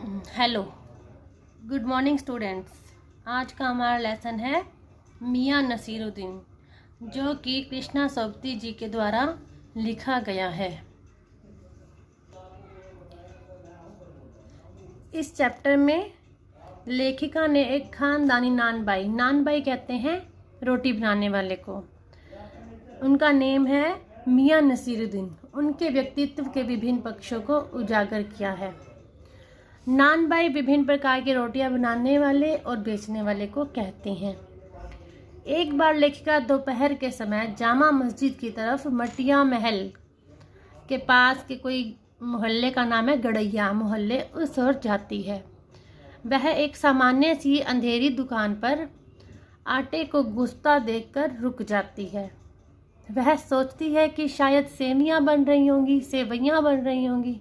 Hello, good morning students. आज का हमारा लेसन है मियां नसीरुद्दीन, जो कि कृष्णा सोबती जी के द्वारा लिखा गया है। इस चैप्टर में लेखिका ने एक खानदानी नानबाई कहते हैं रोटी बनाने वाले को। उनका नेम है मियां नसीरुद्दीन। उनके व्यक्तित्व के विभिन्न पक्षों को उजागर किया है। नानबाई विभिन्न प्रकार की रोटियां बनाने वाले और बेचने वाले को कहते हैं। एक बार लेखिका दोपहर के समय जामा मस्जिद की तरफ मटिया महल के पास के कोई मोहल्ले का नाम है गड़ैया मोहल्ले, उस ओर जाती है। वह एक सामान्य सी अंधेरी दुकान पर आटे को गूंथता देखकर रुक जाती है। वह सोचती है कि शायद सेवइयां बन रही होंगी,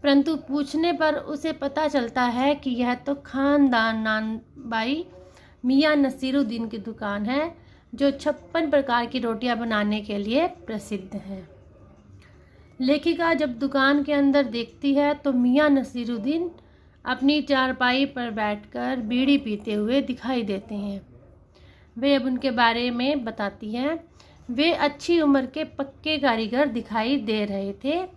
परंतु पूछने पर उसे पता चलता है कि यह तो खानदान नानबाई मियां नसीरुद्दीन की दुकान है, जो 56 प्रकार की रोटियां बनाने के लिए प्रसिद्ध है। लेखिका जब दुकान के अंदर देखती है तो मियां नसीरुद्दीन अपनी चारपाई पर बैठकर बीड़ी पीते हुए दिखाई देते हैं। वे अब उनके बारे में बताती हैं। वे अच्छी उम्र के पक्के कारीगर दिखाई दे रहे थे।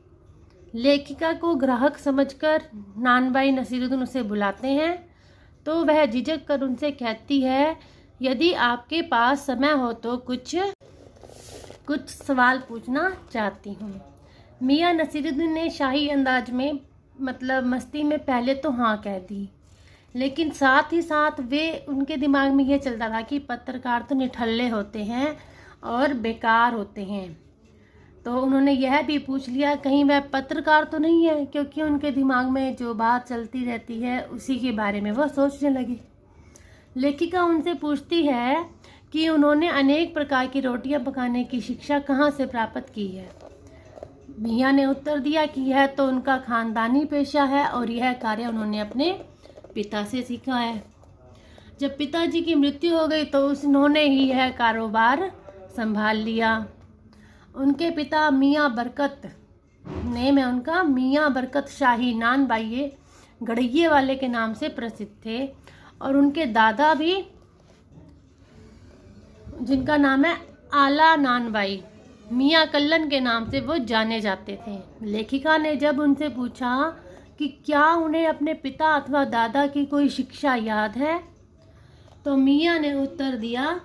लेखिका को ग्राहक समझकर नानबाई नसीरुद्दीन उसे बुलाते हैं, तो वह झिझक कर उनसे कहती है, यदि आपके पास समय हो तो कुछ सवाल पूछना चाहती हूँ। मियां नसीरुद्दीन ने शाही अंदाज में मस्ती में पहले तो हाँ कह दी, लेकिन साथ ही साथ उनके दिमाग में यह चलता था कि पत्रकार तो निठल्ले होते हैं और बेकार होते हैं। तो उन्होंने यह भी पूछ लिया कहीं वह पत्रकार तो नहीं है, क्योंकि उनके दिमाग में जो बात चलती रहती है उसी के बारे में वह सोचने लगे। लेखिका उनसे पूछती है कि उन्होंने अनेक प्रकार की रोटियां पकाने की शिक्षा कहाँ से प्राप्त की है। मियां ने उत्तर दिया कि यह तो उनका खानदानी पेशा है और यह कार्य उन्होंने अपने पिता से सीखा है। जब पिताजी की मृत्यु हो गई तो उन्होंने ही यह कारोबार संभाल लिया। उनके पिता मियां बरकत, नेम है उनका मियां बरकत शाही नानबाई, गड़ैये वाले के नाम से प्रसिद्ध थे, और उनके दादा भी, जिनका नाम है आला नानबाई, मियां कल्लन के नाम से वो जाने जाते थे। लेखिका ने जब उनसे पूछा कि क्या उन्हें अपने पिता अथवा दादा की कोई शिक्षा याद है, तो मियां ने उत्तर दिया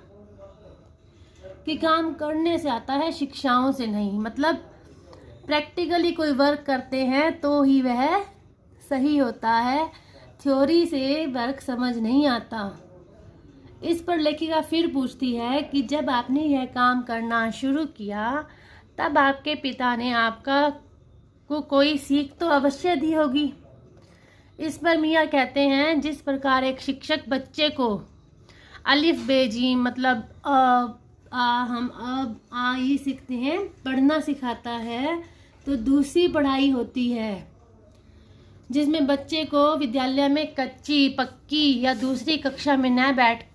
कि काम करने से आता है, शिक्षाओं से नहीं। मतलब प्रैक्टिकली कोई वर्क करते हैं तो ही वह सही होता है, थ्योरी से वर्क समझ नहीं आता। इस पर लेखिका फिर पूछती है कि जब आपने यह काम करना शुरू किया तब आपके पिता ने को कोई सीख तो अवश्य दी होगी। इस पर मियां कहते हैं, जिस प्रकार एक शिक्षक बच्चे को अलिफ बेजी मतलब हम अब ही सीखते हैं, पढ़ना सिखाता है, तो दूसरी पढ़ाई होती है जिसमें बच्चे को विद्यालय में कच्ची पक्की या दूसरी कक्षा में न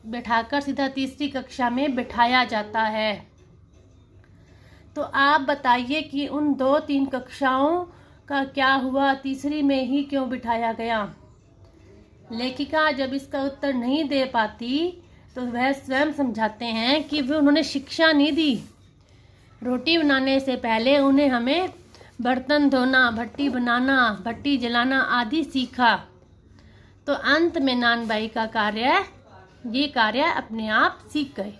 बैठाकर सीधा तीसरी कक्षा में बिठाया जाता है। तो आप बताइए कि उन 2-3 कक्षाओं का क्या हुआ, तीसरी में ही क्यों बिठाया गया। लेखिका जब इसका उत्तर नहीं दे पाती तो वह स्वयं समझाते हैं कि उन्होंने शिक्षा नहीं दी। रोटी बनाने से पहले उन्हें हमें बर्तन धोना, भट्टी बनाना, भट्टी जलाना आदि सीखा। तो अंत में नानबाई का कार्य अपने आप सीख गए।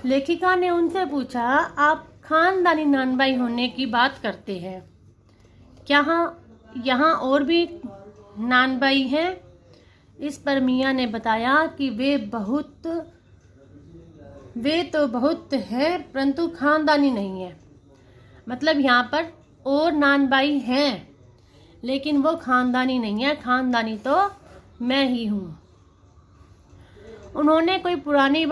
लेखिका ने उनसे पूछा, आप खानदानी नानबाई होने की बात करते हैं, क्या यहाँ और भी नानबाई हैं? इस पर मियां ने बताया कि वे तो बहुत हैं, परंतु खानदानी नहीं है। मतलब यहाँ पर और नानबाई हैं, लेकिन वो खानदानी नहीं है, खानदानी तो मैं ही हूँ। उन्होंने कोई पुरानी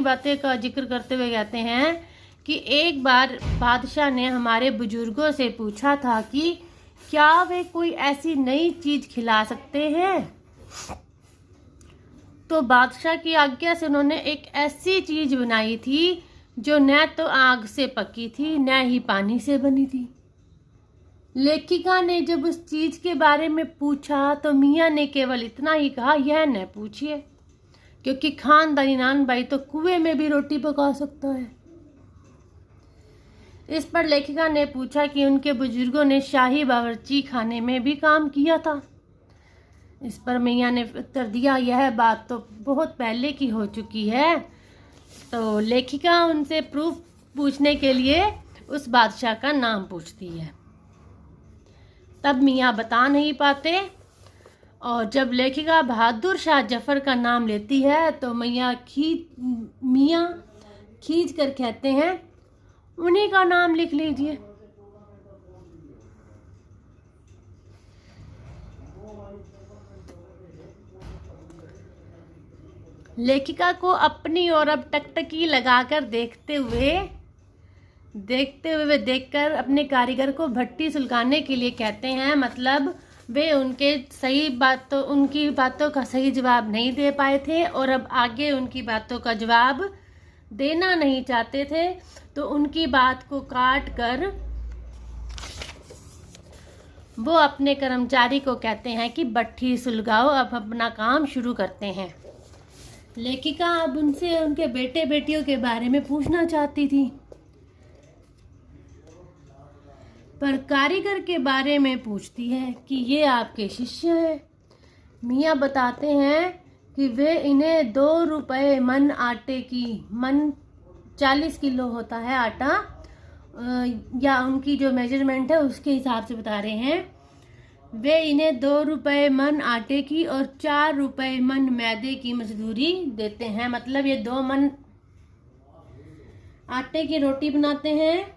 बातें का जिक्र करते हुए कहते हैं कि एक बार बादशाह ने हमारे बुजुर्गों से पूछा था कि क्या वे कोई ऐसी नई चीज खिला सकते हैं। तो बादशाह की आज्ञा से उन्होंने एक ऐसी चीज बनाई थी जो न तो आग से पकी थी न ही पानी से बनी थी। लेखिका ने जब उस चीज़ के बारे में पूछा तो मियाँ ने केवल इतना ही कहा, यह न पूछिए, क्योंकि खानदानी नान भाई तो कुएं में भी रोटी पका सकता है। इस पर लेखिका ने पूछा कि उनके बुजुर्गों ने शाही बावर्ची खाने में भी काम किया था। इस पर मियाँ ने उत्तर दिया, यह बात तो बहुत पहले की हो चुकी है। तो लेखिका उनसे प्रूफ पूछने के लिए उस बादशाह का नाम पूछती है। तब मियाँ बता नहीं पाते, और जब लेखिका बहादुर शाह जफर का नाम लेती है तो मियाँ खींच कर कहते हैं, उन्हीं का नाम लिख लीजिए। लेखिका को अपनी ओर अब टकटकी लगाकर देखते हुए देखकर अपने कारीगर को भट्टी सुलगाने के लिए कहते हैं। मतलब वे उनकी बातों का सही जवाब नहीं दे पाए थे और अब आगे उनकी बातों का जवाब देना नहीं चाहते थे, तो उनकी बात को काट कर वो अपने कर्मचारी को कहते हैं कि भट्टी सुलगाओ, अब अपना काम शुरू करते हैं। लेखिका अब उनसे उनके बेटे बेटियों के बारे में पूछना चाहती थी, पर कारीगर के बारे में पूछती है कि ये आपके शिष्य हैं। मियाँ बताते हैं कि वे इन्हें 2 रुपये मन आटे की, मन 40 किलो होता है आटा, या उनकी जो मेजरमेंट है उसके हिसाब से बता रहे हैं, वे इन्हें 2 रुपये मन आटे की और 4 रुपये मन मैदे की मजदूरी देते हैं। मतलब ये 2 मन आटे की रोटी बनाते हैं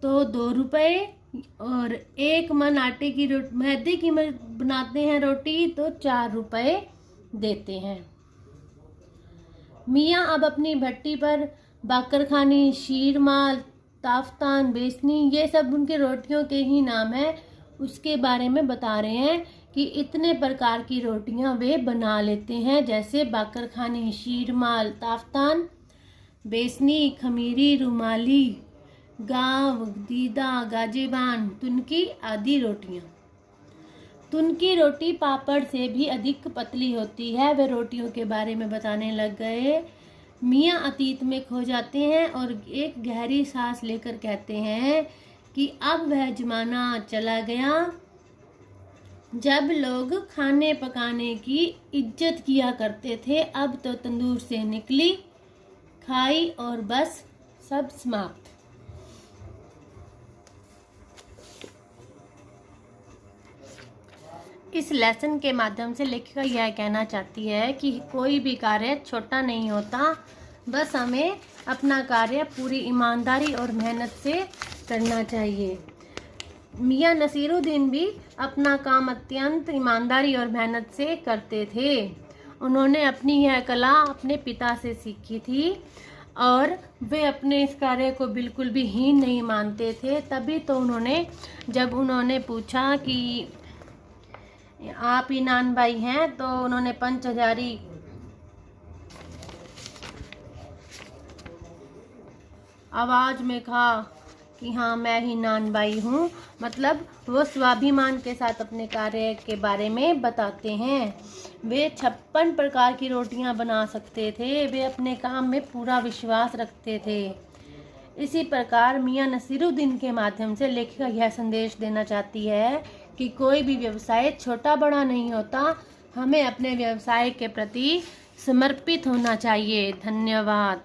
तो 2 रुपये, और 1 मन आटे की मैदे की बनाते हैं रोटी तो 4 रुपये देते हैं। मियाँ अब अपनी भट्टी पर बाकरखानी, शीरमाल, ताफ्तान, बेसनी, ये सब उनके रोटियों के ही नाम है, उसके बारे में बता रहे हैं कि इतने प्रकार की रोटियां वे बना लेते हैं, जैसे बाकरखानी, शीरमाल, ताफ्तान, बेसनी, खमीरी, रुमाली, गाँव, दीदा, गाजेबान, तुनकी आदि रोटियां। तुनकी रोटी पापड़ से भी अधिक पतली होती है। वे रोटियों के बारे में बताने लग गए। मियाँ अतीत में खो जाते हैं और एक गहरी सांस लेकर कहते हैं कि अब वह जमाना चला गया जब लोग खाने पकाने की इज्जत किया करते थे। अब तो तंदूर से निकली, खाई और बस सब समाप्त। इस लेसन के माध्यम से लेखिका यह कहना चाहती है कि कोई भी कार्य छोटा नहीं होता, बस हमें अपना कार्य पूरी ईमानदारी और मेहनत से करना चाहिए। मियाँ नसीरुद्दीन भी अपना काम अत्यंत ईमानदारी और मेहनत से करते थे। उन्होंने अपनी यह कला अपने पिता से सीखी थी और वे अपने इस कार्य को बिल्कुल भी हीन नहीं मानते थे। तभी तो जब उन्होंने पूछा कि आप ही नान भाई हैं, तो उन्होंने पंच हजारी आवाज में कहा कि हाँ मैं ही नान भाई हूँ। मतलब वो स्वाभिमान के साथ अपने कार्य के बारे में बताते हैं। वे 56 प्रकार की रोटियां बना सकते थे। वे अपने काम में पूरा विश्वास रखते थे। इसी प्रकार मियाँ नसीरुद्दीन के माध्यम से लेखिका यह संदेश देना चाहती है कि कोई भी व्यवसाय छोटा बड़ा नहीं होता, हमें अपने व्यवसाय के प्रति समर्पित होना चाहिए। धन्यवाद।